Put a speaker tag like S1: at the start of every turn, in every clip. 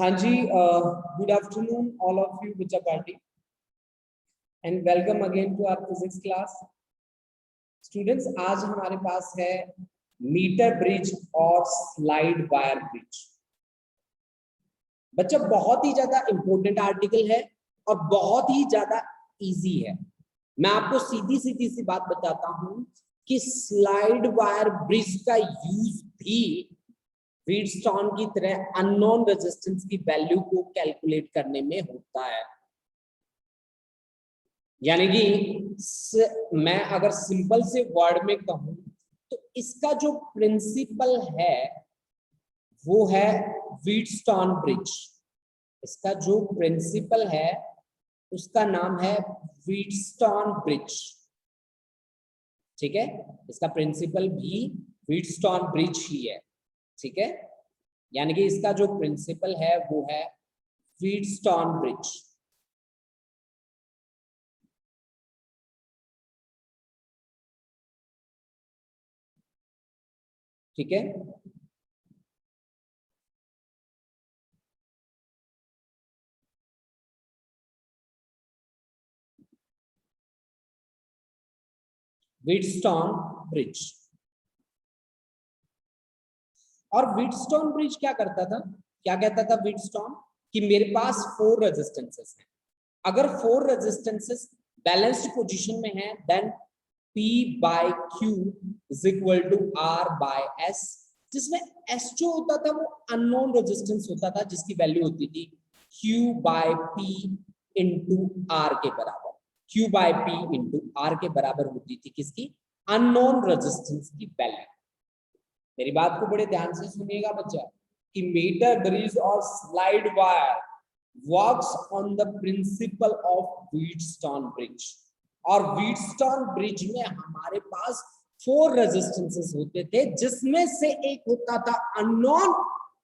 S1: हाँ जी, good afternoon all of you बच्चा party and welcome again to our physics class. Students, आज हमारे पास है मीटर ब्रिज और स्लाइड वायर ब्रिज। बच्चा बहुत ही ज्यादा इंपॉर्टेंट आर्टिकल है और बहुत ही ज्यादा इजी है। मैं आपको सीधी सीधी सी बात बताता हूं कि स्लाइड वायर ब्रिज का यूज भी व्हीटस्टोन की तरह अननोन रेजिस्टेंस की वैल्यू को कैलकुलेट करने में होता है। यानी कि मैं अगर सिंपल से वर्ड में कहूं तो इसका जो प्रिंसिपल है वो है व्हीटस्टोन ब्रिज। इसका जो प्रिंसिपल है उसका नाम है व्हीटस्टोन ब्रिज। ठीक है, इसका प्रिंसिपल भी व्हीटस्टोन ब्रिज ही है। ठीक है, यानी कि इसका जो प्रिंसिपल है वो है व्हीटस्टोन ब्रिज। ठीक है, व्हीटस्टोन ब्रिज। और व्हीटस्टोन ब्रिज क्या करता था, क्या कहता था व्हीटस्टोन कि मेरे पास 4 रेजिस्टेंसेस हैं। अगर 4 रेजिस्टेंसेस बैलेंस्ड पोजीशन में हैं then P by Q is equal to R by S, जिसमें S जो होता था वो अननोन रेजिस्टेंस होता था जिसकी वैल्यू होती थी Q by P into R के बराबर। Q by P into R के बराबर होती थी किसकी? अननोन रेजिस्टेंस की वैल्यू। मेरी बात को बड़े ध्यान से सुनिएगा बच्चा कि मीटर ब्रिज और slide wire works on the principle of Wheatstone bridge. और व्हीटस्टोन ब्रिज में हमारे पास 4 रेजिस्टेंसेस होते थे जिसमें से एक होता था अननोन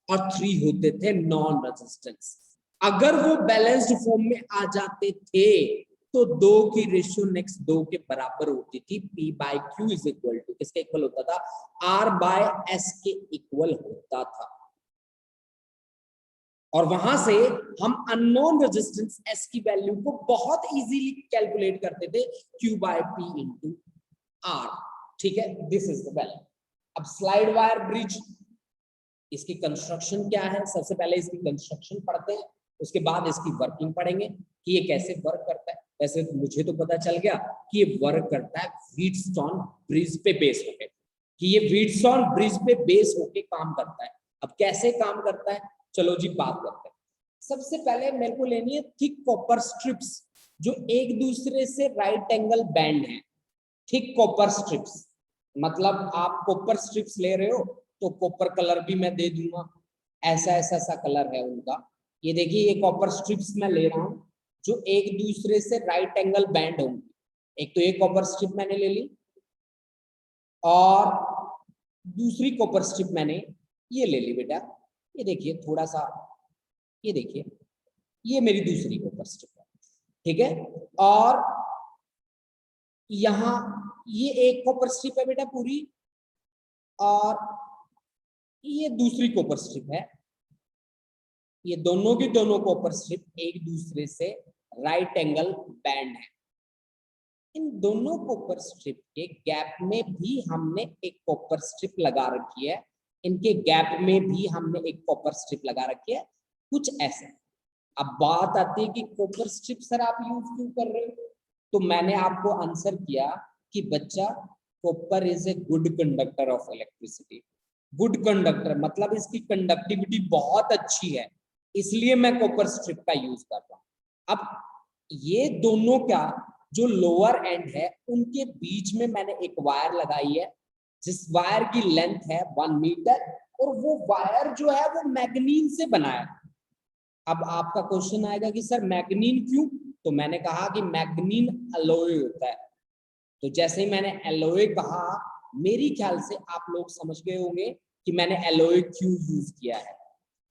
S1: और 3 होते थे नॉन रेजिस्टेंस। अगर वो बैलेंस्ड फॉर्म में आ जाते थे तो 2 की रेशियो नेक्स्ट 2 के बराबर होती थी। P by Q is equal to किसके इक्वल होता था? R by S के इक्वल होता था। और वहां से हम अननोन रेजिस्टेंस S की वैल्यू को बहुत इजीली कैलकुलेट करते थे Q by P into R। ठीक है, दिस इज द वैल्यू। अब स्लाइड वायर ब्रिज, इसकी कंस्ट्रक्शन क्या है? सबसे पहले इसकी कंस्ट्रक्शन पढ़ते हैं, उसके बाद इसकी वर्किंग पढ़ेंगे कि ये कैसे वर्क करता है। वैसे मुझे तो पता चल गया कि ये वर्क करता है व्हीटस्टोन ब्रिज पे बेस होके, कि ये व्हीटस्टोन ब्रिज पे बेस होके काम करता है। अब कैसे काम करता है, चलो जी बात करते हैं। सबसे पहले मेरे को लेनी है थिक कॉपर स्ट्रिप्स जो एक दूसरे से राइट एंगल बैंड है। थिक कॉपर स्ट्रिप्स मतलब आप कॉपर स्ट्रिप्स ले रहे हो तो कॉपर कलर भी मैं दे दूंगा, ऐसा ऐसा सा कलर है उनका। ये देखिए, ये कॉपर स्ट्रिप्स मैं ले रहा हूं जो एक दूसरे से राइट एंगल बैंड होंगे। एक तो ये कॉपर स्ट्रिप मैंने ले ली और दूसरी कॉपर स्ट्रिप मैंने ये ले ली बेटा। ये देखिए थोड़ा सा, ये देखिए ये मेरी दूसरी कॉपर स्ट्रिप है। ठीक है, और यहाँ ये एक कॉपर स्ट्रिप है बेटा पूरी और ये दूसरी कॉपर स्ट्रिप है। ये दोनों की दोनों कॉपर स्ट्रिप एक दूसरे से राइट एंगल बैंड है। इन दोनों कॉपर स्ट्रिप के गैप में भी हमने एक कॉपर स्ट्रिप लगा रखी है, इनके गैप में भी हमने एक कॉपर स्ट्रिप लगा रखी है, कुछ ऐसे। अब बात आती है कि कॉपर स्ट्रिप सर आप यूज क्यों कर रहे हो, तो मैंने आपको आंसर किया कि बच्चा copper is a good conductor of electricity. Good conductor मतलब इसकी कंडक्टिविटी बहुत अच्छी है, इसलिए मैं कॉपर स्ट्रिप का यूज कर रहा हूं। अब ये दोनों क्या, जो लोअर एंड है उनके बीच में मैंने एक वायर लगाई है जिस वायर की लेंथ है 1 मीटर और वो वायर जो है वो मैग्नीन से बना है। अब आपका क्वेश्चन आएगा कि सर मैग्नीन क्यों, तो मैंने कहा कि मैग्नीन एलॉय होता है। तो जैसे ही मैंने एलॉय कहा, मेरी ख्याल से आप लोग समझ गए होंगे कि मैंने एलॉय क्यों यूज किया है।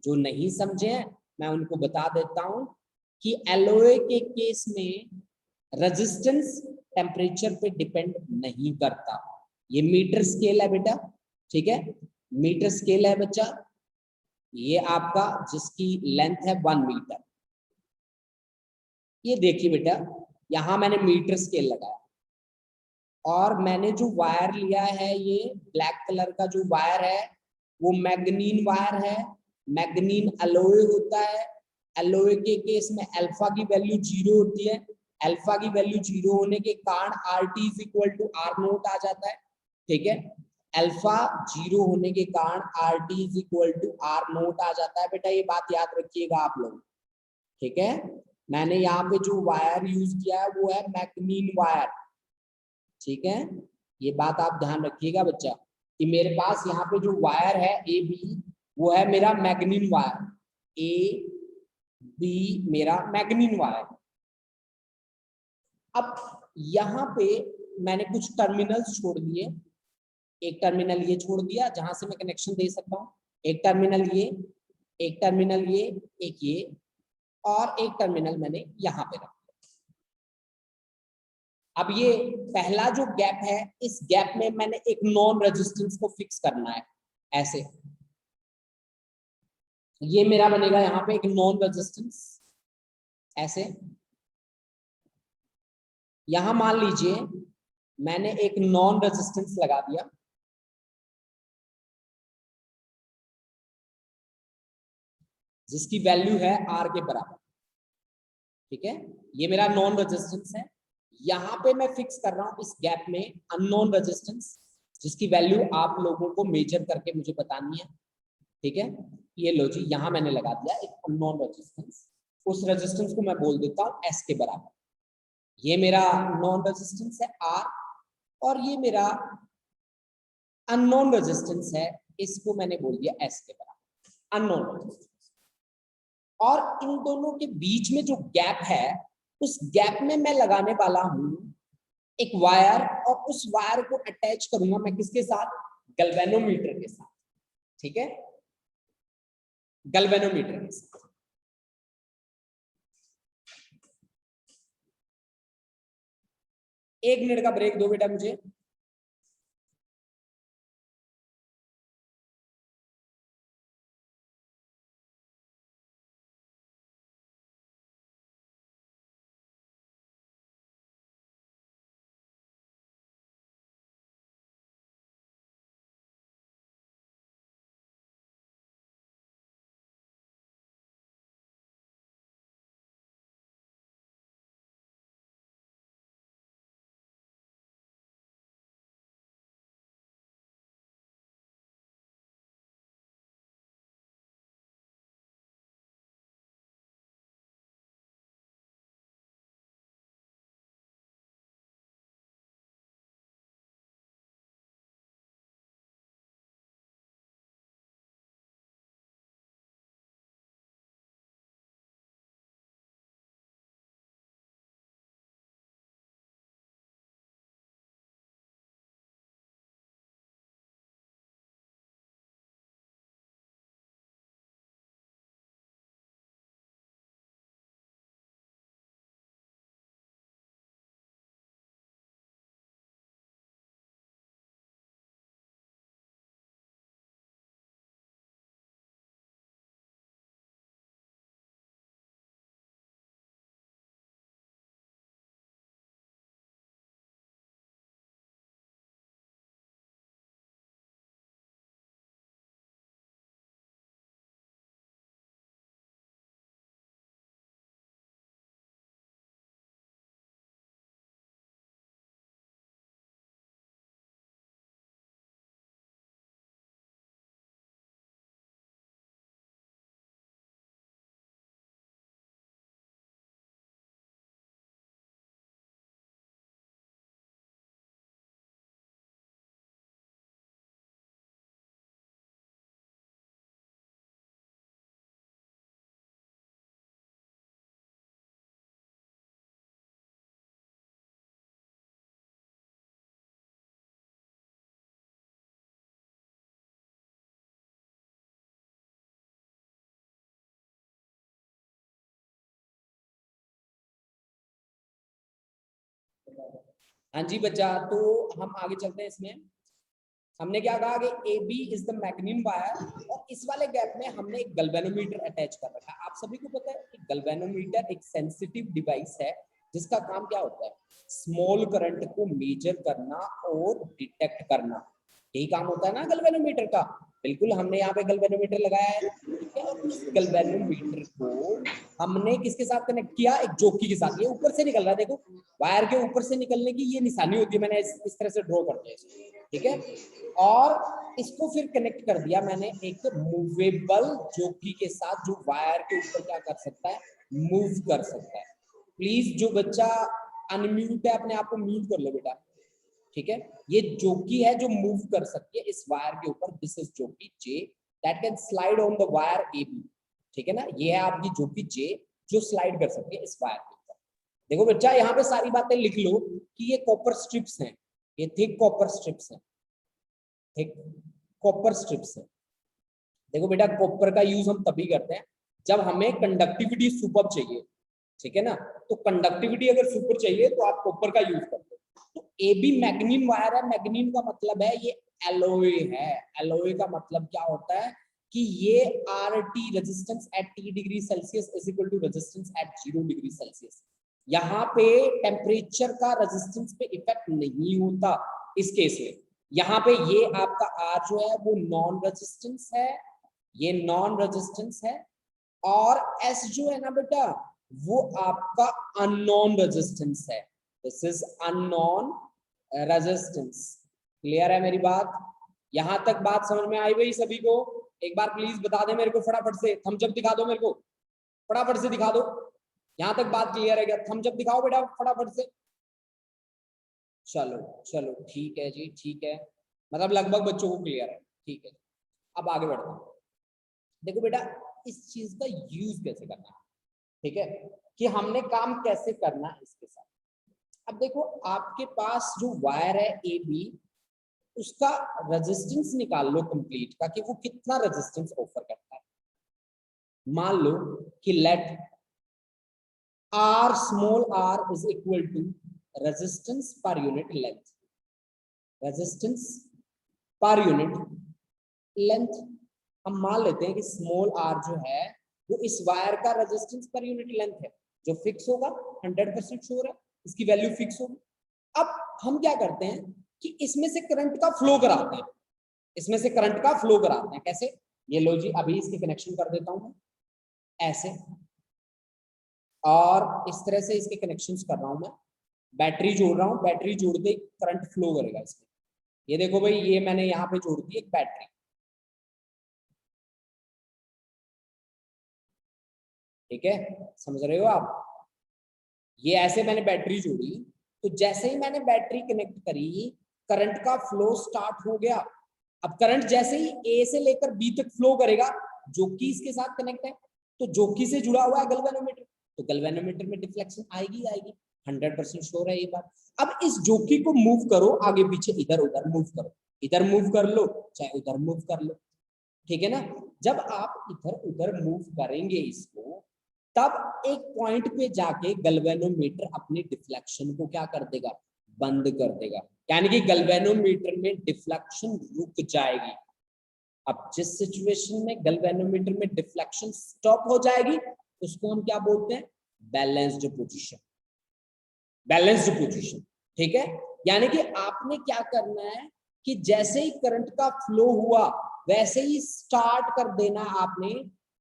S1: जो नहीं समझे हैं मैं उनको बता देता हूं कि एलॉय के केस में रेजिस्टेंस टेम्परेचर पे डिपेंड नहीं करता। ये मीटर स्केल है बेटा, ठीक है, मीटर स्केल है बच्चा। ये आपका जिसकी लेंथ है 1 मीटर। ये देखिए बेटा, यहां मैंने मीटर स्केल लगाया और मैंने जो वायर लिया है, ये ब्लैक कलर का जो वायर है वो मैग्नीन वायर है। मैग्नीन एलोय होता है। एलोय के केस में अल्फा की वैल्यू 0 होती है। अल्फा की वैल्यू 0 होने के कारण R T is equal to R naught आ जाता है। ठीक है, अल्फा 0 होने के कारण R T is equal to R naught आ जाता है। बेटा ये बात याद रखिएगा आप लोग। ठीक है, मैंने यहाँ पे जो वायर यूज किया है वो है मैग्नीन वायर। ठीक है, ये बात आप ध्यान रखिएगा बच्चा कि मेरे पास यहाँ पे जो वायर है ए बी, वो है मेरा मैग्नीन वायर। ए बी मेरा मैग्नीन वायर। अब यहाँ पे मैंने कुछ टर्मिनल्स छोड़ दिए। एक टर्मिनल ये छोड़ दिया जहां से मैं कनेक्शन दे सकता हूँ, एक टर्मिनल ये, एक टर्मिनल ये, एक ये, और एक टर्मिनल मैंने यहाँ पे रखा। अब ये पहला जो गैप है, इस गैप में मैंने एक नॉन रेजिस्टेंस को फिक्स करना है। ऐसे ये मेरा बनेगा यहाँ पे एक नॉन रेजिस्टेंस। ऐसे यहां मान लीजिए मैंने एक नॉन रेजिस्टेंस लगा दिया, जिसकी वैल्यू है आर के बराबर। ठीक है, ये मेरा नॉन रेजिस्टेंस है। यहाँ पे मैं फिक्स कर रहा हूं इस गैप में अननोन रेजिस्टेंस, जिसकी वैल्यू आप लोगों को मेजर करके मुझे बतानी है। ठीक है, ये लो जी, यहाँ मैंने लगा दिया एक अननोन रेजिस्टेंस। उस रेजिस्टेंस को मैं बोल देता हूँ एस के बराबर। ये मेरा नॉन रेजिस्टेंस है आर, और ये मेरा अननोन रेजिस्टेंस है, इसको मैंने बोल दिया एस के बराबर, अननोन रेजिस्टेंस। और इन दोनों के बीच में जो गैप है, उस गैप में मैं लगाने वाला हूं एक वायर, और उस वायर को अटैच करूंगा मैं किसके साथ? गैल्वेनोमीटर के साथ। ठीक है, गैल्वेनोमीटर के साथ। एक मिनट का ब्रेक दो बेटा मुझे। हाँ जी बच्चा, तो हम आगे चलते हैं इसमें। हमने क्या कहा कि AB इज द मैग्नीन वायर और इस वाले गैप में हमने एक गैल्वेनोमीटर अटैच कर रखा है। आप सभी को पता है कि गैल्वेनोमीटर एक सेंसिटिव डिवाइस है जिसका काम क्या होता है, स्मॉल करंट को मेजर करना और डिटेक्ट करना, यही काम होता है ना गैल्वेनोमीटर का। बिल्कुल, हमने यहाँ पे गैल्वेनोमीटर लगाया है, ठीक है, और इस गैल्वेनोमीटर को हमने किसके साथ कनेक्ट किया, एक जॉकी के साथ। ये ऊपर से निकल रहा है, देखो वायर के ऊपर से निकलने की ये निशानी होती है, मैंने इस तरह से ड्रॉ कर दिया इसको, ठीक है। और इसको फिर कनेक्ट कर दिया मैंने एक मूवेबल जॉकी के साथ, जो वायर के ऊपर क्या कर सकता है, मूव कर सकता है। प्लीज जो बच्चा अनम्यूट है अपने आप को म्यूट कर लो बेटा, ठीक है। ये जॉकी है जो मूव कर सकती है इस वायर के ऊपर, this is jockey J that can slide on the wire AB, ठीक है ना। ये है आपकी जॉकी जे जो स्लाइड कर सकती है इस वायर के ऊपर। देखो बच्चा यहाँ पे सारी बातें लिख लो कि ये कॉपर स्ट्रिप्स हैं, ये थिक कॉपर स्ट्रिप्स हैं, थिक कॉपर स्ट्रिप्स हैं। देखो बेटा, कॉपर का यूज हम तभी करते हैं जब हमें कंडक्टिविटी सुपर चाहिए, ठीक है ना। तो कंडक्टिविटी अगर सुपर चाहिए तो आप कॉपर का यूज करते हो। तो AB मैग्नीन वायर है, मैग्नीन का मतलब है ये एलॉय है। एलॉय का मतलब क्या होता है कि ये RT resistance at T degree Celsius is equal to resistance at 0 degree Celsius. यहाँ पे टेम्परेचर का रेजिस्टेंस पे इफेक्ट नहीं होता इस केस में। यहाँ पे ये आपका R जो है वो नॉन रेजिस्टेंस है, ये नॉन रेजिस्टेंस है, और S जो है ना बेटा वो आपका अननोन रेजिस्टेंस है, this is unknown resistance. Clear है मेरी बात? यहां तक बात समझ में आई भाई सभी को? एक बार प्लीज बता दे मेरे को फटाफट से, थम्स अप दिखा दो मेरे को, फटाफट से दिखा दो। यहां तक बात क्लियर है क्या? थम्स अप दिखाओ बेटा फटाफट से। चलो चलो ठीक है जी, ठीक है, मतलब लगभग बच्चों को क्लियर है, ठीक है। अब आगे बढ़ते हैं। देखो बेटा, इस चीज का यूज कैसे करना है, ठीक है, कि हमने काम कैसे करना है इसके साथ। अब देखो, आपके पास जो वायर है AB, उसका रेजिस्टेंस निकाल लो कंप्लीट का कि वो कितना रेजिस्टेंस ऑफर करता है। मान लो कि late R small r is equal to resistance per unit length, resistance per unit length. हम मान लेते हैं कि स्मॉल r जो है वो इस वायर का रेजिस्टेंस पर यूनिट लेंथ है, जो फिक्स होगा, 100% श्योर है, इसकी वैल्यू फिक्स होगी। अब हम क्या करते हैं कि इसमें से करंट का फ्लो कराते हैं, इसमें से करंट का फ्लो कराते हैं। कैसे? ये लो जी, अभी इसके कनेक्शन कर देता हूं ऐसे, और इस तरह से इसके कनेक्शंस कर रहा हूं मैं, बैटरी जोड़ रहा हूं, बैटरी जोड़ते ही करंट फ्लो करेगा इसमें। ये देखो भाई, ये मैंने यहाँ पे जोड़ दी एक बैटरी, ठीक है, समझ रहे हो आप? ये ऐसे मैंने बैटरी जोड़ी, तो जैसे ही मैंने बैटरी कनेक्ट करी, करंट का फ्लो स्टार्ट हो गया। अब करंट जैसे ही A से लेकर B तक फ्लो करेगा, जो कि इसके साथ कनेक्ट है, तो जो कि से जुड़ा हुआ है गैल्वेनोमीटर, तो गैल्वेनोमीटर में डिफ्लेक्शन आएगी आएगी, 100% श्योर है ये बात। अब इस जोकी को मूव करो आगे पीछे, इधर उधर मूव करो, इधर मूव कर लो चाहे उधर मूव कर लो, ठीक है ना। जब आप इधर उधर मूव करेंगे इसको, तब एक पॉइंट पे जाके गैल्वेनोमीटर अपनी डिफ्लेक्शन को क्या कर देगा, बंद कर देगा, यानी कि गैल्वेनोमीटर में डिफ्लेक्शन रुक जाएगी। अब जिस सिचुएशन में गैल्वेनोमीटर में डिफ्लेक्शन स्टॉप हो जाएगी, उसको हम क्या बोलते हैं, बैलेंस्ड पोजीशन, बैलेंस्ड पोजीशन, ठीक है। यानी कि आपने क्या करना है कि जैसे ही करंट का फ्लो हुआ, वैसे ही स्टार्ट कर देना आपने,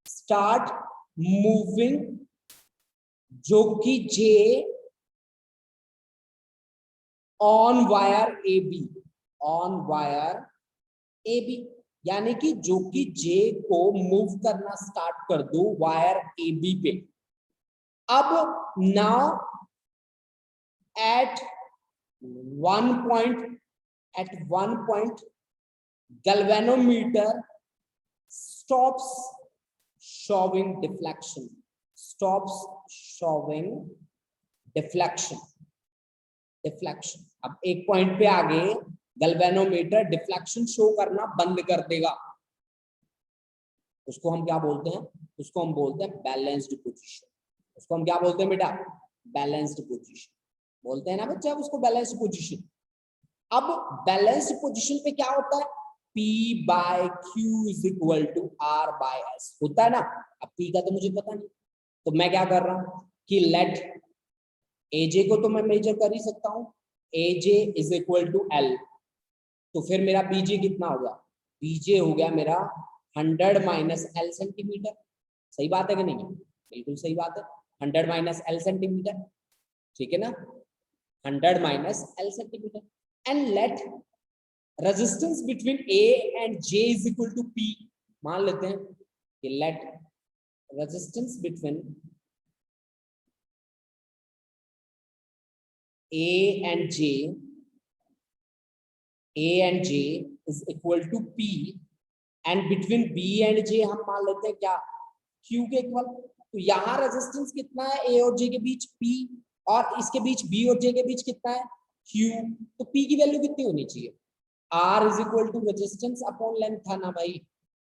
S1: स्टार्ट मूविंग जो कि J on wire AB, on wire AB, यानी कि जो कि जे को मूव करना स्टार्ट कर दो वायर AB पे। अब now at one point galvanometer stops showing deflection, stops showing deflection, deflection। अब एक पॉइंट पे आगे गैल्वेनोमीटर डिफ्लेक्शन शो करना बंद कर देगा, उसको हम क्या बोलते हैं, उसको हम बोलते हैं बैलेंस्ड पोजीशन। उसको हम क्या बोलते हैं बेटा, बैलेंस्ड पोजीशन बोलते हैं ना बच्चा, उसको बैलेंस्ड पोजीशन। अब बैलेंस्ड पोजीशन पे क्या होता है, P by Q is equal to R by S होता है ना। अब P का तो मुझे पता नहीं, तो मैं क्या कर रहा हूं कि लेट AJ को तो मैं मेजर कर ही सकता हूं, AJ is equal to L, तो फिर मेरा BJ कितना हो गया, BJ हो गया मेरा 100 माइनस L सेंटीमीटर। सही बात है कि नहीं, बिल्कुल सही बात है, 100 माइनस L सेंटीमीटर, ठीक है ना, 100 minus L centimetre. And let resistance between A and J is equal to P, मान लेते हैं कि let resistance between A and J is equal to P and between B and J हम मान लेते हैं क्या, Q के इक्वल। तो यहाँ रेजिस्टेंस कितना है A और J के बीच P, और इसके बीच B और J के बीच कितना है Q, तो P की वैल्यू कितनी होनी चाहिए, R is equal to resistance upon length था ना भाई,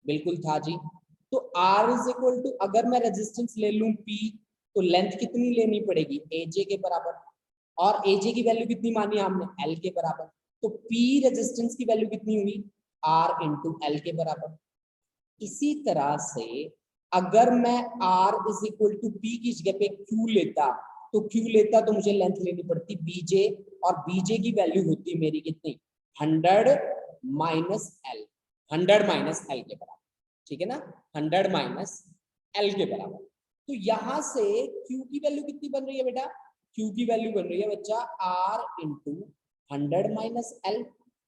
S1: बिल्कुल था जी। तो R इज इक्वल टू, अगर मैं रेजिस्टेंस ले लूं P, तो लेंथ कितनी लेनी पड़ेगी, AJ के बराबर, और AJ की वैल्यू कितनी मानी हमने, L के बराबर। तो P रेजिस्टेंस की वैल्यू कितनी हुई, R इंटू L के बराबर। इसी तरह से अगर मैं R is equal to P की जगह पे Q लेता, तो मुझे लेंथ लेनी पड़ती BJ, और BJ की वैल्यू होती मेरी कितनी, 100 माइनस L, 100 माइनस L के बराबर, ठीक है ना, 100 माइनस L के बराबर। तो यहां से Q की वैल्यू कितनी बन रही है बेटा, Q की वैल्यू बन रही है बच्चा R इंटू 100 माइनस L,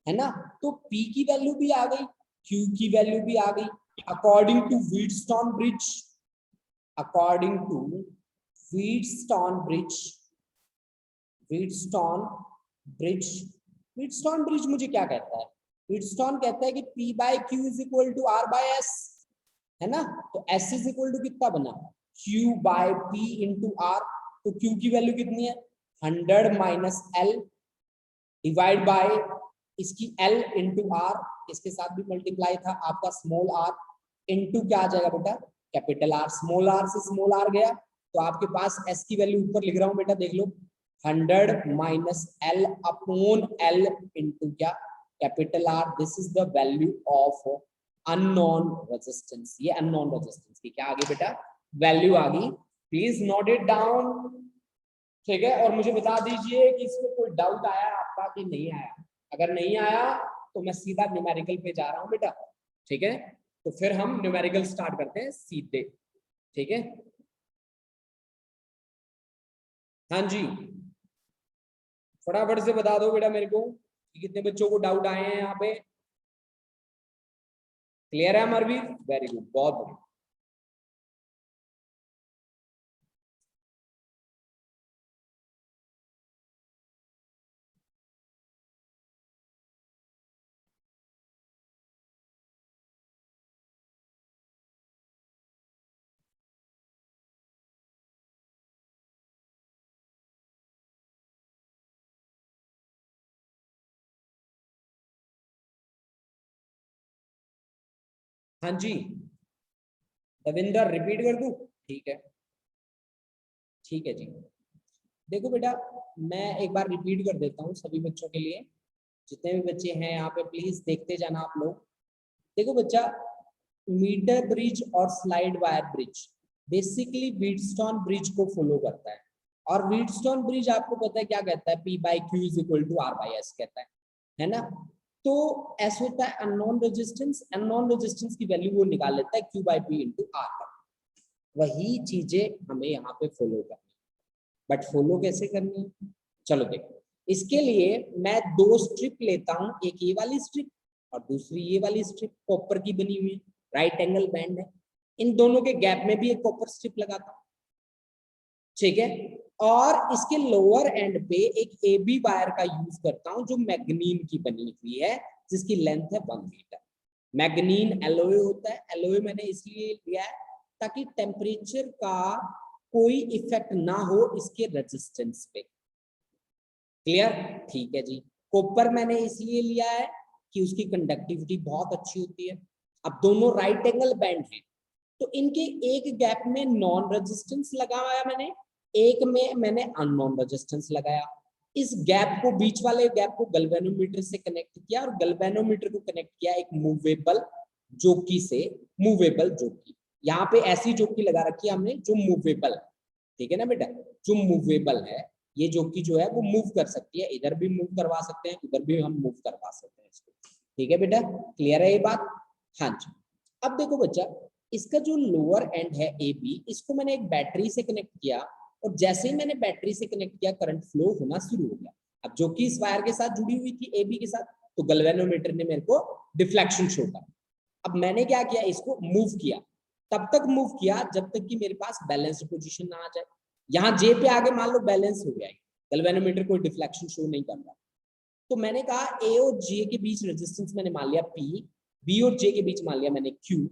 S1: है ना। तो P की वैल्यू भी आ गई, Q की वैल्यू भी आ गई, according to Wheatstone bridge, according to Wheatstone bridge, Wheatstone bridge, Wheatstone bridge मुझे क्या कहता है, व्हीटस्टोन कहता है कि P by Q is equal to R by S, है ना। तो S इज इक्वल टू कितना बना, Q by P into R, तो Q की वैल्यू कितनी है 100 माइनस L डिवाइड बाय इसकी L इंटू R, इसके साथ भी मल्टीप्लाई था आपका स्मॉल r, इंटू क्या आ जाएगा बेटा कैपिटल R, स्मॉल r से स्मॉल r गया, तो आपके पास S की वैल्यू ऊपर लिख रहा हूं बेटा, देख लो 100 minus L upon L into क्या capital R, this is the value of unknown resistance. ये अननोन रेजिस्टेंस की क्या आ गई बेटा, वैल्यू आ गई, प्लीज नोट इट डाउन, ठीक है। और मुझे बता दीजिए कि इसमें कोई डाउट आया आपका कि नहीं आया, अगर नहीं आया तो मैं सीधा न्यूमेरिकल पे जा रहा हूं बेटा, ठीक है। तो फिर हम न्यूमेरिकल स्टार्ट करते हैं सीधे, ठीक है। हाँ जी, फटाफट से बता दो बेटा मेरे को कि कितने बच्चों को डाउट आए हैं यहाँ पे, क्लियर है अमरवीर, वेरी गुड, बहुत बढ़िया। हाँ जी रविंदर, रिपीट कर दूं, ठीक है, ठीक है जी। देखो बेटा मैं एक बार रिपीट कर देता हूँ सभी बच्चों के लिए, जितने भी बच्चे हैं यहाँ पे प्लीज देखते जाना आप लोग। देखो बच्चा, मीटर ब्रिज और slide wire bridge basically Wheatstone bridge को फॉलो करता है, और व्हीटस्टोन ब्रिज आपको पता है क्या कहता है, P by Q is equal to R by S कहता है ना। तो S होता है अननोन रेजिस्टेंस, अननोन रेजिस्टेंस की वैल्यू वो निकाल लेता है Q by P into R का, वही चीजें हमें यहाँ पे फॉलो करनी, बट फॉलो कैसे करनी है, चलो देखो। इसके लिए मैं दो स्ट्रिप लेता हूं, एक ये वाली स्ट्रिप और दूसरी ये वाली स्ट्रिप कॉपर की बनी हुई है, राइट एंगल बैंड है, इन दोनों के गैप में भी एक कॉपर स्ट्रिप लगाता हूं, ठीक है। और इसके लोअर एंड पे एक AB वायर का यूज करता हूं जो मैग्नीन की बनी हुई है, जिसकी लेंथ है 1 मीटर। मैग्नीन एलोय होता है, एलोय मैंने इसलिए लिया है ताकि टेम्परेचर का कोई इफेक्ट ना हो इसके रेजिस्टेंस पे, क्लियर, ठीक है जी। कॉपर मैंने इसलिए लिया है कि उसकी कंडक्टिविटी बहुत अच्छी होती है। अब दोनों राइट एंगल बैंड हैं, तो इनके एक गैप में नॉन रेजिस्टेंस लगाया मैंने, एक में मैंने अननोन रेजिस्टेंस लगाया, इस गैप को, बीच वाले गैप को गैल्वेनोमीटर से कनेक्ट किया और गैल्वेनोमीटर को कनेक्ट किया एक मूवेबल जोकी से, मूवेबल जोकी। यहाँ पे ऐसी जोकी लगा रखी है हमने जो मूवेबल, ठीक है ना बेटा, जो मूवेबल है। ये जोकी जो है वो मूव कर सकती है, इधर भी मूव करवा सकते हैं, उधर भी हम मूव करवा सकते हैं इसको, ठीक है बेटा, क्लियर है ये बात? हाँ जी। अब देखो बच्चा, इसका जो लोअर एंड है ए बी, इसको मैंने एक बैटरी से कनेक्ट किया और जैसे ही मैंने बैटरी से कनेक्ट किया करंट फ्लो होना शुरू हो गया। अब जो कि इस वायर के साथ जुड़ी हुई थी ए बी के साथ, तो गैल्वेनोमीटर ने मेरे को डिफ्लेक्शन शो करा। अब मैंने क्या किया, इसको मूव किया, तब तक मूव किया जब तक कि मेरे पास बैलेंस्ड पोजीशन ना आ जाए। यहाँ जे पे आगे मान लो बैलेंस हो गया, गैल्वेनोमीटर कोई डिफ्लेक्शन शो नहीं कर रहा, तो मैंने कहा ए और जे के बीच रेजिस्टेंस मैंने मान लिया पी, बी और जे के बीच मान लिया मैंने क्यू,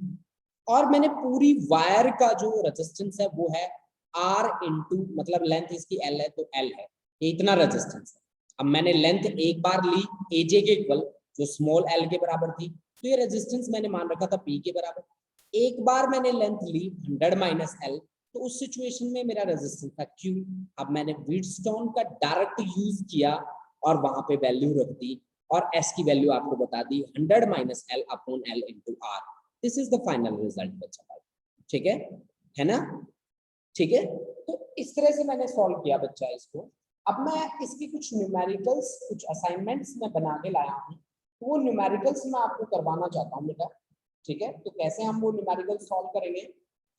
S1: और मैंने पूरी वायर का जो रेजिस्टेंस है वो है आर इंटू, मतलब लेंथ इसकी एल है तो एल है, ये इतना रेजिस्टेंस है। अब मैंने लेंथ एक बार ली एजे के इक्वल, जो स्मॉल एल के बराबर थी, तो ये रेजिस्टेंस मैंने मान रखा था पी के बराबर। एक बार मैंने लेंथ ली 100 माइनस एल, तो उस सिचुएशन में मेरा रेजिस्टेंस था क्यू। अब मैंने व्हीटस्टोन का डायरेक्ट यूज किया और वहां पे वैल्यू रख दी और एस की वैल्यू आपको बता दी 100 minus L upon L into R. This is the final result बच्चा, ठीक है ना? ठीक है, तो इस तरह से मैंने सॉल्व किया बच्चा इसको। अब मैं इसकी कुछ न्यूमेरिकल्स, कुछ असाइनमेंट्स मैं बना के लाया हूँ, तो वो न्यूमेरिकल्स मैं आपको करवाना चाहता हूँ बेटा, ठीक है? तो कैसे हम वो न्यूमेरिकल सॉल्व करेंगे,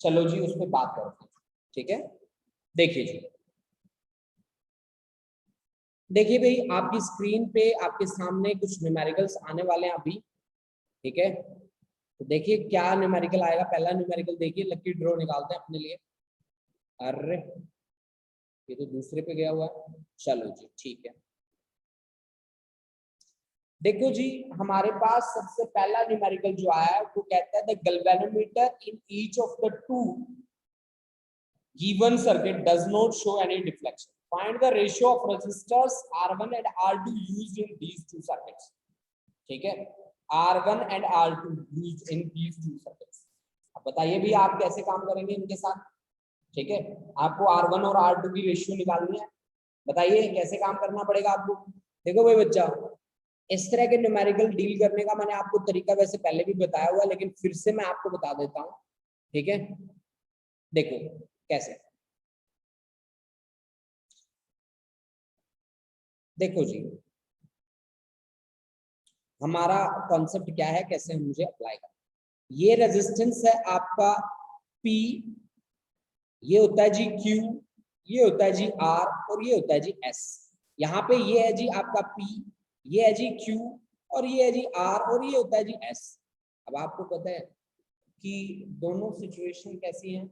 S1: चलो जी उस पर बात करते हैं, ठीक है? देखिए जी, देखिए भाई आपकी स्क्रीन पे आपके सामने कुछ न्यूमेरिकल्स आने वाले हैं अभी, ठीक है? तो देखिए क्या न्यूमेरिकल आएगा। पहला न्यूमेरिकल देखिए, लकी ड्रॉ निकालते हैं अपने लिए। अरे ये तो दूसरे पे गया हुआ है, चलो जी ठीक है। देखो जी, हमारे पास सबसे पहला न्यूमेरिकल जो आया है वो कहता है the galvanometer in each of the two given circuit does not show any deflection. Find the ratio of resistors R1 and R2 used in these two circuits. ठीक है, R1 and R2 used in these two circuits. अब बताइए भी आप कैसे काम करेंगे इनके साथ, ठीक है? आपको R1 और R2 की रेशियो निकालनी है, बताइए कैसे काम करना पड़ेगा आपको। देखो भाई बच्चा, इस तरह के न्यूमेरिकल डील करने का मैंने आपको तरीका वैसे पहले भी बताया हुआ, लेकिन फिर से मैं आपको बता देता हूँ, ठीक है? देखो कैसे, देखो जी हमारा कॉन्सेप्ट क्या है, कैसे हम मुझे अप्लाई करना। ये रेजिस्टेंस है आपका P, ये होता है जी Q, ये होता है जी R और ये होता है जी S। यहाँ पे ये है जी आपका P, ये है जी Q और ये है जी R और ये होता है जी S। अब आपको पता है कि दोनों सिचुएशन कैसी हैं,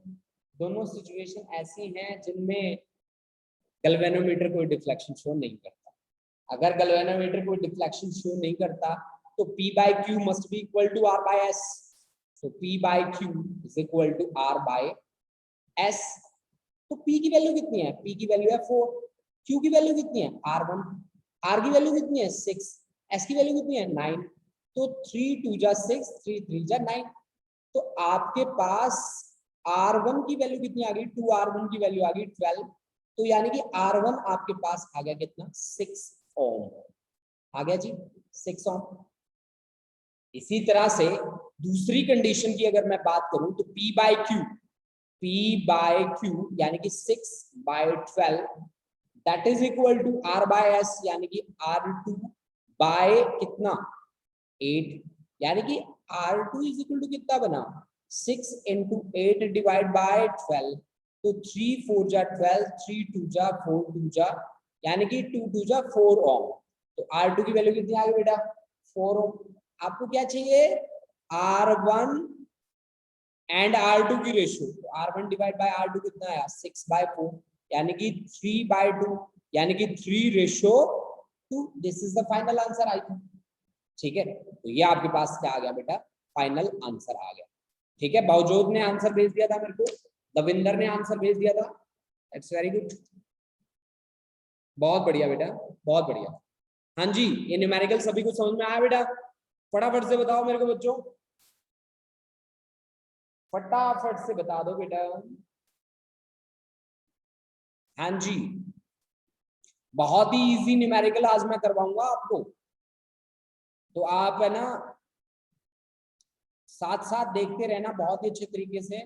S1: दोनों सिचुएशन ऐसी हैं जिनमें गैल्वेनोमीटर कोई डिफ्लेक्शन शो नहीं करता। अगर गैल्वेनोमीटर कोई डिफ्लेक्शन शो नहीं करता तो P by Q must be equal to R by S। तो P by Q is equal to R by S। तो P की वैल्यू कितनी है, P की वैल्यू है 4, Q की वैल्यू कितनी है R1, R की वैल्यू कितनी है 6, S की वैल्यू कितनी है 9। तो 3 2 जा 6, 3 3 जा 9। तो आपके पास R1 की वैल्यू कितनी आ गई, 2R1 की वैल्यू आ गई 12। तो यानी कि R1 आपके पास आ गया कितना, 6 ओम आ गया जी, 6 ओम। इसी तरह से दूसरी कंडीशन की अगर मैं बात करूं तो P by Q, P by Q यानी कि 6 by 12 that is equal to R by S यानी कि R2 by कितना 8, यानी कि R2 इज इक्वल टू कितना बना 6 into 8 डिवाइड बाय 12। तो 3 4 जा 12, 3 2 जा 4 2 जा, यानी कि 2 2 जा 4 ओम। तो R2 की वैल्यू कितनी आ गई बेटा 4 ओम। आपको क्या चाहिए R1 एंड R2 की रेशियो, तो R1 डिवाइड बाय R2 कितना आया 6 by 4 यानी कि 3 by 2 यानी कि 3:2। This is the final answer I think, ठीक है? तो ये आपके पास क्या आ गया बेटा, फाइनल आंसर आ गया, ठीक है? बावजूद ने आंसर भेज दिया था मेरे को, दविंदर ने आंसर भेज दिया था, इट्स वेरी गुड, बहुत बढ़िया बेटा, बहुत बढ़िया। हाँ जी, ये न्यूमेरिकल सभी को समझ में आया बेटा? फटाफट से बताओ मेरे को बच्चों, फटाफट से बता दो बेटा। हाँ जी, बहुत ही इजी न्यूमेरिकल आज मैं करवाऊंगा आपको, तो आप है ना साथ साथ देखते रहना बहुत ही अच्छे तरीके से।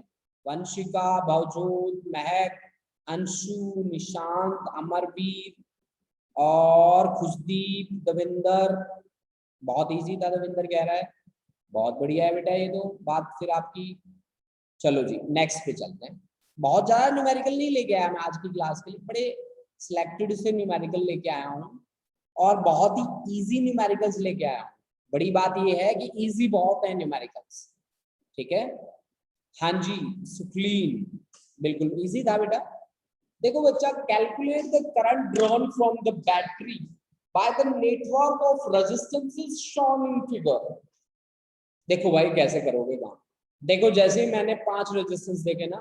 S1: वंशिका, भवजोत, महक, अंशु, निशांत, अमरवीर और खुशदीप, दविंदर, बहुत इजी था दविंदर कह रहा है, बहुत बढ़िया है बेटा ये तो बात फिर आपकी। चलो जी नेक्स्ट पे चलते हैं। बहुत ज्यादा न्यूमेरिकल नहीं लेके आया मैं आज की क्लास के लिए, बड़े सिलेक्टेड से न्यूमेरिकल लेके आया हूँ और बहुत ही इजी न्यूमेरिकल्स लेके आया हूँ। बड़ी बात ये है कि इजी बहुत है न्यूमेरिकल्स, ठीक है। हाँ जी सुखलीन, बिल्कुल इजी था बेटा। देखो बच्चा, calculate the current drawn from the battery by the network of resistances shown in figure. देखो भाई कैसे करोगे काम। देखो जैसे ही मैंने 5 रेजिस्टेंस देखे ना,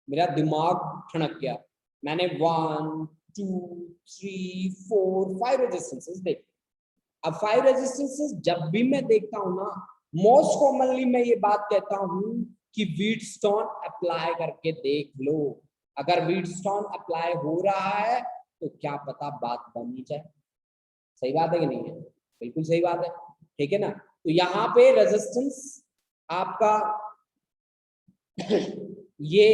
S1: मेरा दिमाग ठनक गया। मैंने 1 2 3 4 5 रेजिस्टेंसेस देखे। अब 5 रेजिस्टेंसेस जब भी मैं देखता हूं ना, मोस्ट कॉमनली मैं ये बात कहता हूं कि व्हीटस्टोन अप्लाई करके देख लो। अगर व्हीटस्टोन अप्लाई हो रहा है तो क्या पता बात बन ही जाए। सही बात है कि नहीं है? बिल्कुल सही बात है, ठीक है ना। तो यहाँ पे रेजिस्टेंस आपका ये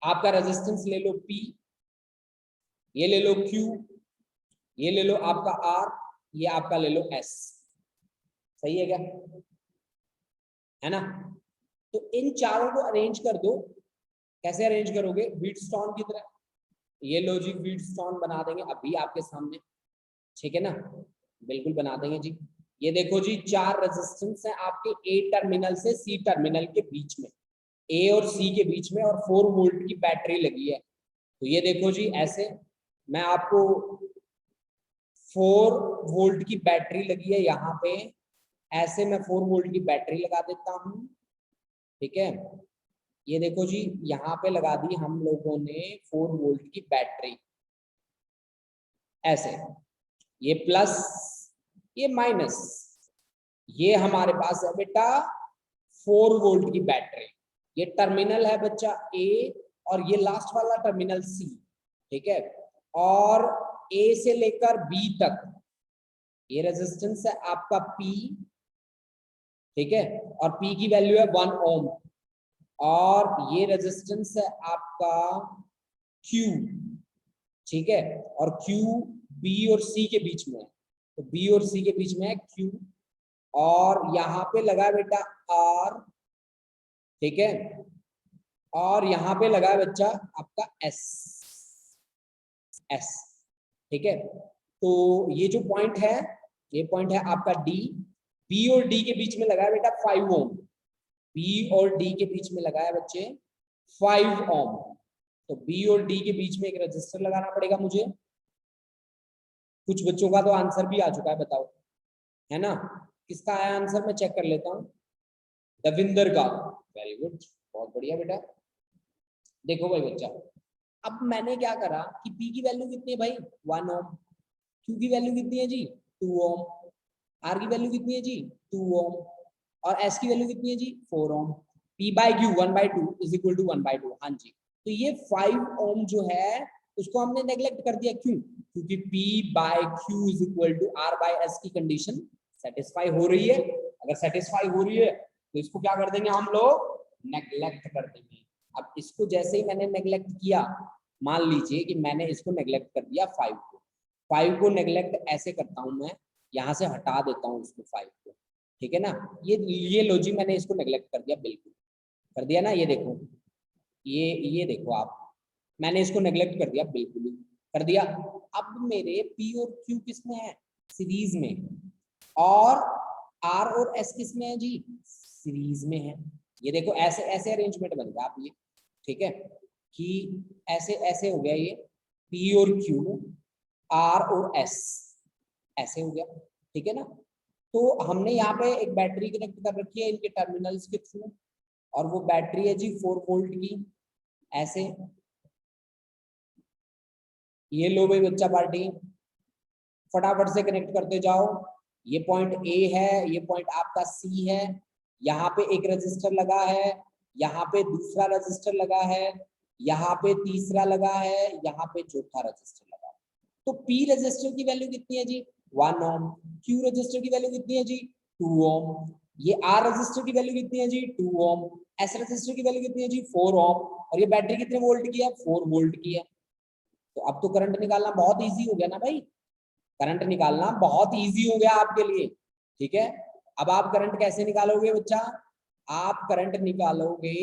S1: आपका रेजिस्टेंस ले लो P, ये ले लो Q, ये ले लो आपका R, ये आपका ले लो S। सही है क्या? है ना। तो इन चारों को अरेंज कर दो। कैसे अरेंज करोगे? व्हीटस्टोन की तरह। ये लो जी व्हीटस्टोन बना देंगे अभी आपके सामने, ठीक है ना, बिल्कुल बना देंगे जी। ये देखो जी 4 रेजिस्टेंस है आपके A टर्मिनल से C टर्मिनल के बीच में, A और C के बीच में, और 4 वोल्ट की बैटरी लगी है। तो ये देखो जी ऐसे मैं आपको 4 वोल्ट की बैटरी लगी है यहाँ पे, ऐसे मैं 4 वोल्ट की बैटरी लगा देता हूँ, ठीक है। ये देखो जी यहाँ पे लगा दी हम लोगों ने 4 वोल्ट की बैटरी, ऐसे, ये प्लस ये माइनस, ये हमारे पास है बेटा 4 वोल्ट की बैटरी। ये टर्मिनल है बच्चा A और ये लास्ट वाला टर्मिनल C, ठीक है। और A से लेकर B तक ये रेजिस्टेंस है आपका P, ठीक है, और P की वैल्यू है 1 ओम। और ये रेजिस्टेंस है आपका Q, ठीक है, और Q B और C के बीच में है, तो B और C के बीच में है Q। और यहाँ पे लगा बेटा R, ठीक है, और यहाँ पे लगा है बच्चा आपका S, ठीक है। तो ये जो पॉइंट है, ये पॉइंट है आपका D। B और D के बीच में लगा है बेटा 5 ओम, B और D के बीच में लगा है बच्चे 5 ओम। तो B और D के बीच में एक रजिस्टर लगाना पड़ेगा मुझे। कुछ बच्चों का तो आंसर भी आ चुका है, बताओ, है ना। किसका आया आंसर मैं चेक कर लेता हूँ। दविंदर का, वेरी गुड, बहुत बढ़िया बेटा। देखो भाई बच्चा, अब मैंने क्या करा कि P की वैल्यू कितनी है भाई 1 ओम, Q की वैल्यू कितनी है जी 2 ओम, R की वैल्यू कितनी है जी 2 ओम, और S की वैल्यू कितनी है जी 4 ohm. P by Q 1/2 is equal to 1/2। हाँ जी, तो ये 5 ओम जो है उसको हमने नेग्लेक्ट कर दिया, क्यों? क्योंकि P by Q is equal to R by S की कंडीशन सेटिस्फाई हो रही है। अगर सेटिस्फाई हो रही है तो इसको क्या कर देंगे हम लोग, नेग्लेक्ट कर देंगे। अब इसको जैसे ही मैंने नेग्लेक्ट किया, मान लीजिए कि मैंने इसको नेग्लेक्ट कर दिया 5 को नेग्लेक्ट ऐसे करता हूं मैं, यहाँ से हटा देता हूँ इसको 5 को, ठीक है ना। ये लो जी मैंने इसको नेग्लेक्ट कर दिया, बिल्कुल कर दिया ना। ये देखो, ये देखो आप, मैंने इसको नेग्लेक्ट कर दिया, बिल्कुल ही कर दिया। अब मेरे P और Q किस में है, सीरीज में, और R और S किस में है जी, सीरीज में है। ये देखो ऐसे ऐसे अरेंजमेंट बन गया आप ये, ठीक है, कि ऐसे ऐसे हो गया ये P और Q, R और S, ऐसे हो गया, ठीक है ना। तो हमने यहाँ पे एक बैटरी कनेक्ट कर रखी है इनके टर्मिनल्स के थ्रू, और वो बैटरी है जी 4 वोल्ट की, ऐसे। ये लो भाई बच्चा पार्टी, फटाफट से कनेक्ट करते जाओ। ये पॉइंट A है, ये पॉइंट आपका C है, यहाँ पे एक रजिस्टर लगा है, यहाँ पे दूसरा रजिस्टर लगा है, यहाँ पे तीसरा लगा है, यहाँ पे चौथा रजिस्टर लगा है। तो पी रजिस्टर की वैल्यू कितनी है जी 1 ओम, क्यू रजिस्टर की वैल्यू कितनी है जी 2 ओम, ये आर रजिस्टर की वैल्यू कितनी है जी 2 ओम, एस रजिस्टर की वैल्यू कितनी है जी 4 ओम, और ये बैटरी कितने वोल्ट की है 4 वोल्ट की है। तो अब तो करंट निकालना बहुत इजी हो गया ना भाई, करंट निकालना बहुत इजी हो गया आपके लिए। ठीक है, अब आप करंट कैसे निकालोगे बच्चा, आप करंट निकालोगे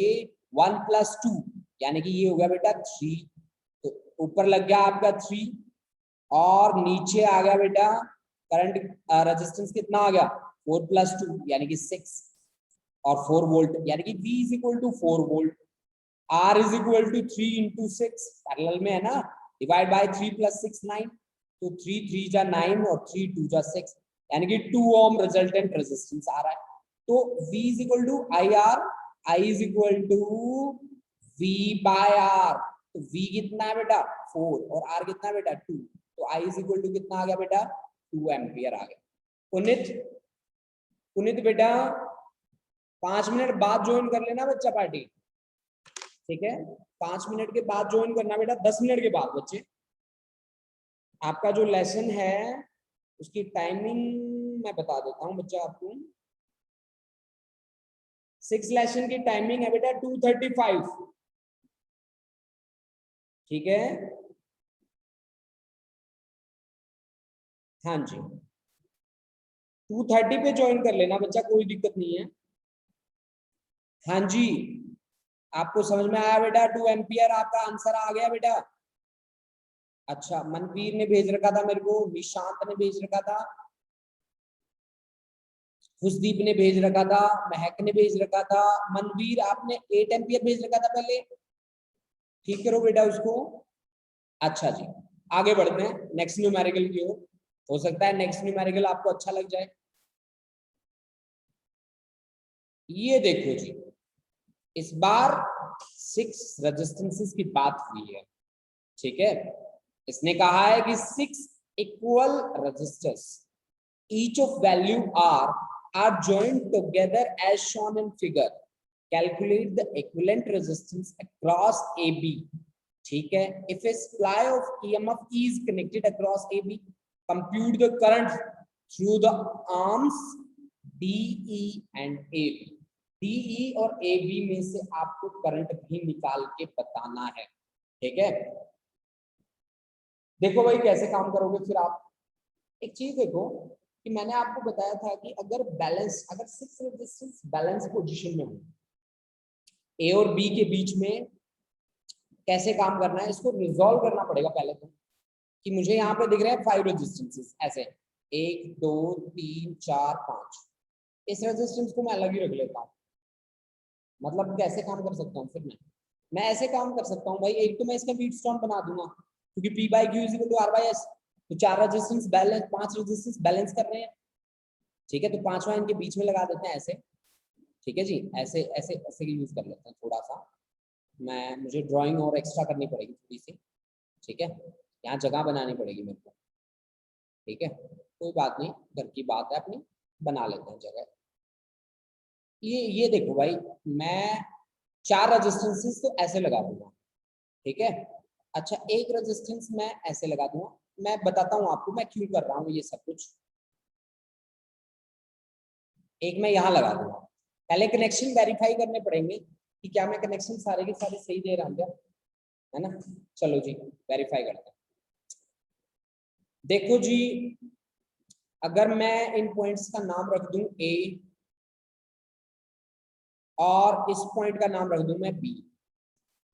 S1: 1 + 2 यानी कि ये हो गया बेटा 3, तो ऊपर लग गया आपका 3 और नीचे आ गया बेटा करंट रेजिस्टेंस कितना आ गया 4 + 2 यानी कि 6 और 4 वोल्ट यानी कि V = 4 वोल्ट, R = 3 × 6 पैरेलल में है ना, डिवाइड बाय 3 + 6 9, तो 3 3 जा 9 और 3 2 जा 6 यानी कि 2 ओम रिजल्टेंट रेजिस्टेंस आ रहा है। तो V = IR, I = V/R, तो V कितना है बेटा 4 और R कितना है बेटा 2, तो I = कितना आ गया बेटा 2 एम्पियर आ गया। पुनित बेटा 5 मिनट बाद ज्वाइन कर लेना बच्चा पार्टी, ठीक है 5 मिनट के बाद ज्वाइन करना बेटा, 10 मिनट के बाद बच्चे। आपका जो लेसन है उसकी टाइमिंग मैं बता देता हूं बच्चा आपको, 6 लेसन की टाइमिंग है बेटा 2:35, ठीक है हाँ जी 2:30 पे ज्वाइन कर लेना बच्चा, कोई दिक्कत नहीं है। हाँ जी आपको समझ में आया बेटा, 2 एम्पियर आपका आंसर आ गया बेटा। अच्छा मनवीर ने भेज रखा था मेरे को, निशांत ने भेज रखा था, खुशदीप ने भेज रखा था, महक ने भेज रखा था, मनवीर आपने 8 एम्पियर भेज रखा था पहले, ठीक करो बेटा उसको। अच्छा जी आगे बढ़ते हैं नेक्स्ट न्यूमेरिकल की ओर, हो सकता है नेक्स्ट न्यूमेरिकल आपको अच्छा लग जाए। ये देखो जी इस बार 6 रेजिस्टेंसेस की बात हुई है, ठीक है इसने कहा है कि 6 equal resistors each of value r are joined together as shown in figure, calculate the equivalent resistance across AB, ठीक है if a supply of EMF is connected across AB, compute the current through the arms DE and AB, DE और AB में से आपको current भी निकाल के बताना है, ठीक है। देखो भाई कैसे काम करोगे फिर आप, एक चीज देखो कि मैंने आपको बताया था कि अगर 6 रेजिस्टेंस बैलेंस पोजीशन में हो, ए और बी के बीच में कैसे काम करना है, इसको रिजॉल्व करना पड़ेगा पहले तो, कि मुझे यहाँ पे दिख रहे हैं 5 रेजिस्टेंसेस ऐसे 1 2 3 4 5, इस रेजिस्टेंस को मैं अलग ही रख लेता हूँ। मतलब कैसे काम कर सकता हूँ फिर मैं ऐसे काम कर सकता हूँ भाई, एक तो मैं इसका व्हीटस्टोन बना दूंगा क्योंकि P/Q = R/S, तो 4 रेजिस्टेंस बैलेंस 5 रेजिस्टेंस बैलेंस कर रहे हैं, ठीक है तो 5वां इनके बीच में लगा देते हैं ऐसे, ठीक है जी ऐसे ऐसे ऐसे यूज कर लेते हैं थोड़ा सा, मुझे ड्राइंग और एक्स्ट्रा करनी पड़ेगी थोड़ी सी, ठीक है यहाँ जगह बनानी पड़ेगी मेरे को, ठीक है कोई बात नहीं घर की बात है अपनी, बना लेते हैं जगह। ये देखो भाई मैं 4 रेजिस्टेंसेस तो ऐसे लगा दूंगा, ठीक है अच्छा एक रेजिस्टेंस मैं ऐसे लगा दूंगा, मैं बताता हूँ आपको मैं क्यों कर रहा हूँ ये सब कुछ, एक मैं यहाँ लगा दूंगा, पहले कनेक्शन वेरीफाई करने पड़ेंगे कि क्या मैं कनेक्शन सारे के सारे सही दे रहा हूँ क्या, है ना चलो जी वेरीफाई करते हैं। देखो जी अगर मैं इन पॉइंट्स का नाम रख दूं ए और इस पॉइंट का नाम रख दूं मैं बी,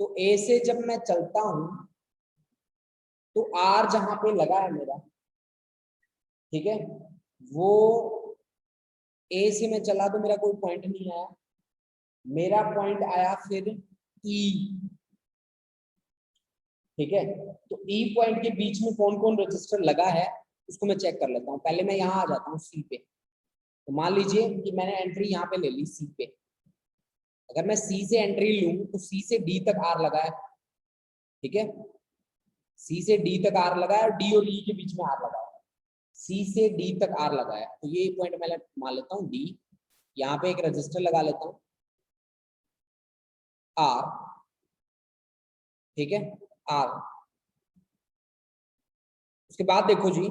S1: तो ए से जब मैं चलता हूं तो आर जहां पे लगा है मेरा, ठीक है वो ए से मैं चला तो मेरा कोई पॉइंट नहीं आया, मेरा पॉइंट आया फिर ई, ठीक है तो ई पॉइंट के बीच में कौन कौन रजिस्टर लगा है उसको मैं चेक कर लेता हूँ, पहले मैं यहाँ आ जाता हूँ सी पे, तो मान लीजिए कि मैंने एंट्री यहाँ पे ले ली सी पे, अगर मैं सी से एंट्री लूं तो सी से डी तक आर लगा है, ठीक है सी से डी तक आर लगा है और डी और ई के बीच में आर लगा है, सी से डी तक आर लगा है, तो ये पॉइंट मैं मान लेता हूँ डी, यहाँ पे एक रजिस्टर लगा लेता हूँ आर, ठीक है आर, उसके बाद देखो जी,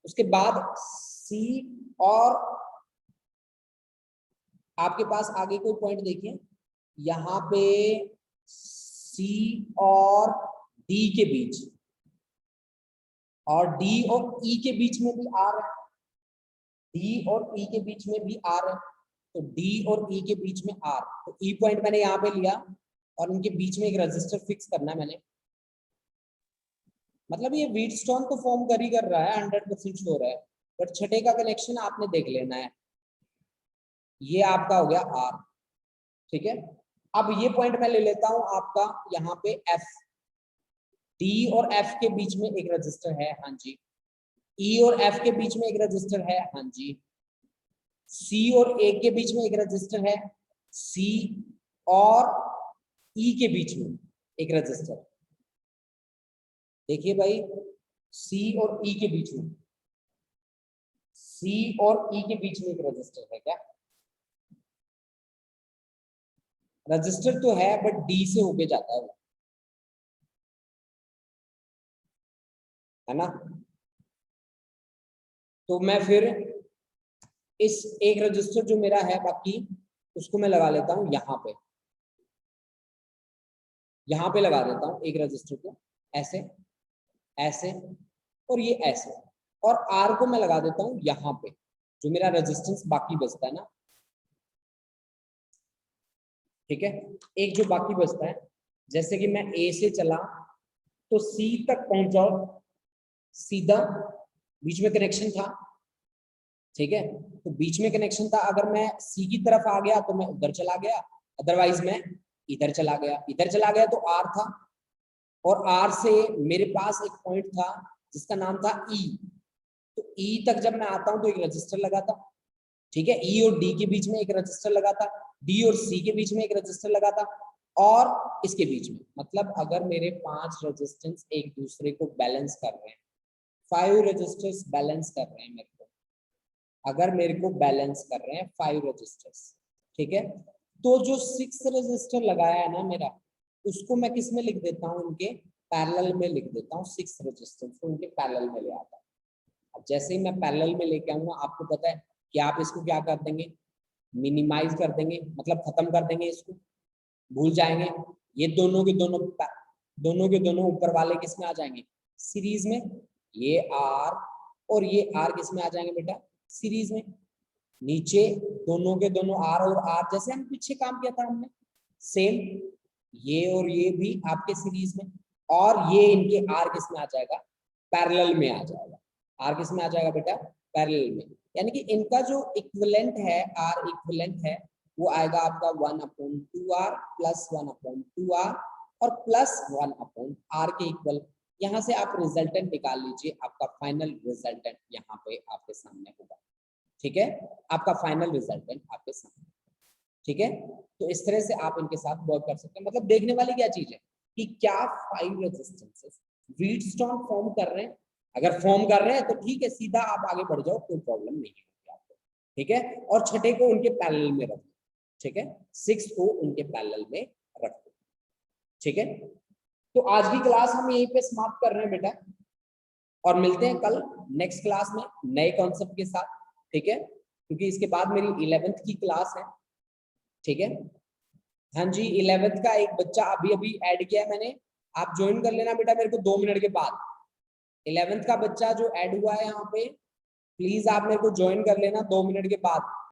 S1: उसके बाद सी और आपके पास आगे कोई पॉइंट देखिए, यहाँ पे सी और डी के बीच, और डी और ई के बीच में भी आर है, डी और ई के बीच में भी आर है, तो डी और ई के बीच में आर, तो ई पॉइंट मैंने यहाँ पे लिया और इनके बीच में एक रजिस्टर फिक्स करना है मैंने। मतलब ये व्हीटस्टोन तो फॉर्म कर ही कर रहा है, 100% श्योर है, बट छठे का कनेक्शन आपने देख लेना है। ये आपका हो गया आर, ठीक है। अब ये पॉइंट मैं ले लेता हूं आपका यहाँ पे एफ, डी और एफ के बीच में एक रजिस्टर है, हाँ जी। ई और एफ के बीच में एक रजिस्टर है, हाँ जी। सी और ए के बीच में एक रजिस्टर है, सी और ई के बीच में एक रजिस्टर। देखिए भाई, सी और ई के बीच में, सी और ई के बीच में एक रजिस्टर है क्या? रजिस्टर तो है बट डी से होके जाता है वो, है ना। तो मैं फिर इस एक रजिस्टर जो मेरा है बाकी, उसको मैं लगा लेता हूं यहाँ पे लगा देता हूं एक रजिस्टर को, ऐसे ऐसे और ये ऐसे, और आर को मैं लगा देता हूं यहाँ पे, जो मेरा रेजिस्टेंस बाकी बचता है ना, ठीक है। एक जो बाकी बचता है, जैसे कि मैं ए से चला तो सी तक पहुंचा, सीधा बीच में कनेक्शन था, ठीक है। तो बीच में कनेक्शन था, अगर मैं सी की तरफ आ गया तो मैं उधर चला गया, अदरवाइज मैं इधर चला गया तो आर था, और आर से मेरे पास एक पॉइंट था जिसका नाम था ई, तो ई तक जब मैं आता हूं तो एक रजिस्टर लगा था, ठीक है। ई और डी के बीच में एक रजिस्टर लगा था, डी और सी के बीच में एक रजिस्टर लगा था, और इसके बीच में, मतलब अगर मेरे 5 रेजिस्टेंस एक दूसरे को बैलेंस कर रहे हैं, 5 रजिस्टर्स बैलेंस कर रहे हैं मेरे को, अगर मेरे को बैलेंस कर रहे हैं 5 रजिस्टर्स, ठीक है, तो जो 6 रजिस्टर लगाया है ना मेरा, उसको मैं किस में लिख देता हूँ, इनके पैरेलल में लिख देता हूँ, 6 रजिस्टर्स को इनके पैरेलल में ले आता हूँ। अब जैसे ही मैं पैरेलल में लेके आऊंगा, आपको पता है कि आप इसको क्या कर देंगे, मिनिमाइज कर देंगे, मतलब खत्म कर देंगे, इसको भूल जाएंगे। ये दोनों के दोनों ऊपर वाले किस में आ जाएंगे, सीरीज में, ये आर और ये आर किस में आ जाएंगे बेटा, सीरीज में। नीचे दोनों के दोनों आर और आर, जैसे हम पीछे काम किया था हमने, सेम, ये और ये भी आपके सीरीज में, और ये इनके आर किस में आ जाएगा, पैरेलल में आ जाएगा। आर किस में आ जाएगा बेटा, पैरेलल में, यानी कि इनका जो इक्विवेलेंट है, आर इक्विवेलेंट है, वो आएगा आपका 1/2r प्लस 1/2r और प्लस 1/r के इक्वल। यहाँ से आप रिजल्टेंट निकाल लीजिए, आपका फाइनल रिजल्टेंट यहाँ पे आपके सामने होगा, ठीक है। आपका फाइनल रिजल्टेंट आपके सामने, ठीक है। तो इस तरह से आप इनके साथ वर्क कर सकते हैं। मतलब देखने वाली क्या चीज है कि क्या 5 रेजिस्टेंसेस व्हीटस्टोन फॉर्म कर रहे हैं, अगर फॉर्म कर रहे हैं तो ठीक है, सीधा आप आगे बढ़ जाओ, कोई प्रॉब्लम नहीं है आपको, ठीक है। और छठे को उनके पैरेलल में रख दो, ठीक है, 6 को उनके पैरेलल में रख दो, ठीक है। तो आज की क्लास हम यहीं पे समाप्त कर रहे हैं बेटा, और मिलते हैं कल नेक्स्ट क्लास में नए कॉन्सेप्ट के साथ, ठीक है, क्योंकि इसके बाद मेरी 11th की क्लास है, ठीक है। हाँ जी, 11th का एक बच्चा अभी अभी ऐड किया है मैंने, आप ज्वाइन कर लेना बेटा मेरे को 2 मिनट के बाद। 11th का बच्चा जो ऐड हुआ है यहाँ पे, प्लीज आप मेरे को ज्वाइन कर लेना 2 मिनट के बाद।